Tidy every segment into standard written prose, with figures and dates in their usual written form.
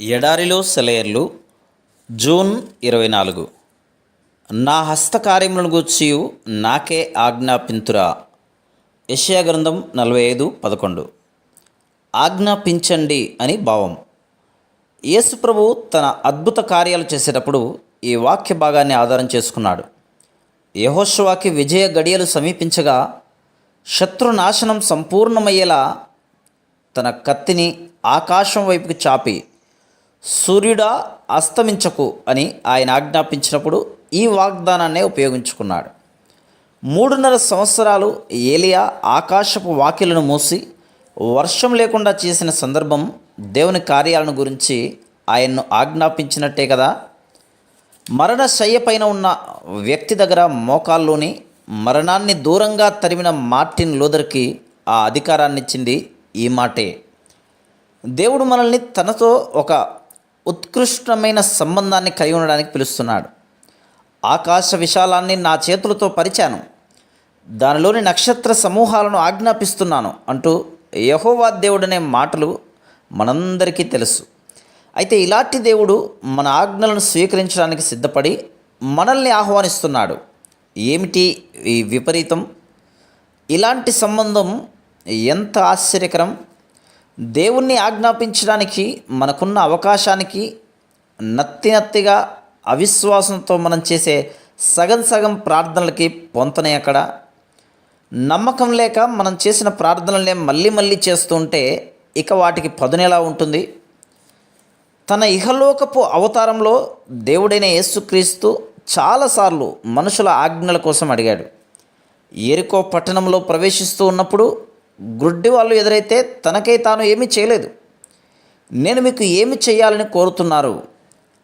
ఎడారిలో సెలయర్లు జూన్ 24. నా హస్తకార్యములను గూర్చియు నాకే ఆజ్ఞాపింతురా. యెషయా గ్రంథం 45:11. ఆజ్ఞాపించండి అని భావం. యేసు ప్రభు తన అద్భుత కార్యాలు చేసేటప్పుడు ఈ వాక్య భాగాన్ని ఆధారం చేసుకున్నాడు. యెహోషువకి విజయ గడియలు సమీపించగా శత్రునాశనం సంపూర్ణమయ్యేలా తన కత్తిని ఆకాశం వైపుకి చాపి సూర్యుడా అస్తమించకు అని ఆయన ఆజ్ఞాపించినప్పుడు ఈ వాగ్దానాన్నే ఉపయోగించుకున్నాడు. 3.5 సంవత్సరాలు ఏలియా ఆకాశపు వాకిలను మూసి వర్షం లేకుండా చేసిన సందర్భం దేవుని కార్యాలను గురించి ఆయన్ను ఆజ్ఞాపించినట్టే కదా. మరణ శయ్యపైన ఉన్న వ్యక్తి దగ్గర మోకాల్లోని మరణాన్ని దూరంగా తరిమిన మార్టిన్ లూథర్కి ఆ అధికారాన్ని ఇచ్చింది ఈ మాటే. దేవుడు మనల్ని తనతో ఒక ఉత్కృష్టమైన సంబంధాన్ని కలిగి ఉండడానికి పిలుస్తున్నాడు. ఆకాశ విశాలాన్ని నా చేతులతో పరిచాను, దానిలోని నక్షత్ర సమూహాలను ఆజ్ఞాపిస్తున్నాను అంటూ యెహోవా దేవుడనే మాటలు మనందరికీ తెలుసు. అయితే ఇలాంటి దేవుడు మన ఆజ్ఞలను స్వీకరించడానికి సిద్ధపడి మనల్ని ఆహ్వానిస్తున్నాడు. ఏమిటి ఈ విపరీతం? ఇలాంటి సంబంధం ఎంత ఆశ్చర్యకరం! దేవుణ్ణి ఆజ్ఞాపించడానికి మనకున్న అవకాశానికి నత్తిగా అవిశ్వాసంతో మనం చేసే సగం ప్రార్థనలకి పొంతనే అక్కడ. నమ్మకం లేక మనం చేసిన ప్రార్థనలనే మళ్ళీ చేస్తూ ఉంటే ఇక వాటికి పదునెలా ఉంటుంది? తన ఇహలోకపు అవతారంలో దేవుడైన యేసుక్రీస్తు చాలాసార్లు మనుషుల ఆజ్ఞల కోసం అడిగాడు. యెరికో పట్టణంలో ప్రవేశిస్తూ ఉన్నప్పుడు గుడ్డి వాళ్ళు ఎదురైతే తనకై తాను ఏమీ చేయలేదు. నేను మీకు ఏమి చేయాలని కోరుతున్నారు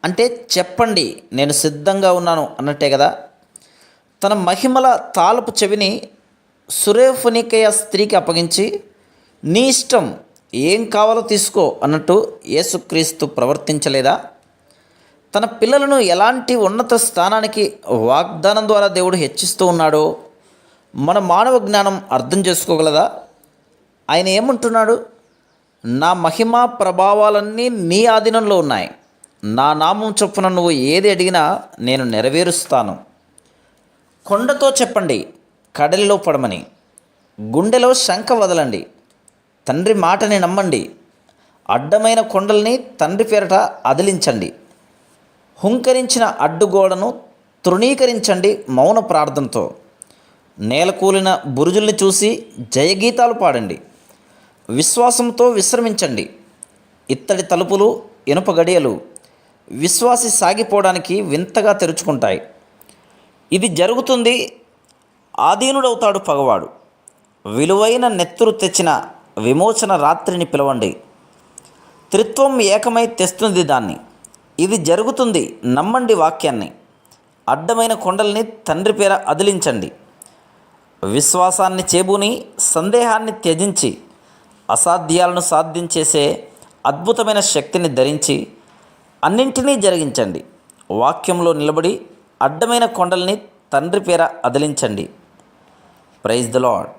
అంటే చెప్పండి, నేను సిద్ధంగా ఉన్నాను అన్నట్టే కదా. తన మహిమల తాలపు చెవిని సురేఫునికయ స్త్రీకి అప్పగించి నీ ఇష్టం, ఏం కావాలో తీసుకో అన్నట్టు యేసుక్రీస్తు ప్రవర్తించలేదా? తన పిల్లలను ఎలాంటి ఉన్నత స్థానానికి వాగ్దానం ద్వారా దేవుడు హెచ్చిస్తూ ఉన్నాడో మన మానవ జ్ఞానం అర్థం చేసుకోగలదా? ఆయన ఏమంటున్నాడు? నా మహిమ ప్రభావాలన్నీ నీ ఆధీనంలో ఉన్నాయి, నా నామం చొప్పున నువ్వు ఏది అడిగినా నేను నెరవేరుస్తాను. కొండతో చెప్పండి, కడలిలో పడమని, గుండెలో శంక వదలండి, తండ్రి మాటని నమ్మండి, అడ్డమైన కొండల్ని తండ్రి పేరట అదిలించండి, హుంకరించిన అడ్డుగోడను తృణీకరించండి మౌన ప్రార్థనతో, నేలకూలిన బురుజుల్ని చూసి జయగీతాలు పాడండి, విశ్వాసంతో విశ్రమించండి. ఇత్తడి తలుపులు, ఇనుప గడియలు విశ్వాసి సాగిపోవడానికి వింతగా తెరుచుకుంటాయి. ఇది జరుగుతుంది, ఆధీనుడవుతాడు పగవాడు. విలువైన నెత్తురు తెచ్చిన విమోచన రాత్రిని పిలవండి, త్రిత్వం ఏకమై తెస్తుంది దాన్ని. ఇది జరుగుతుంది, నమ్మండి వాక్యాన్ని. అడ్డమైన కొండల్ని తండ్రి పేర అదిలించండి. విశ్వాసాన్ని చేబూని సందేహాన్ని త్యజించి అసాధ్యాలను సాధించేసే అద్భుతమైన శక్తిని ధరించి అన్నింటినీ జరిగించండి. వాక్యంలో నిలబడి అడ్డమైన కొండల్ని తండ్రి పేర అదిలించండి. Praise the lord.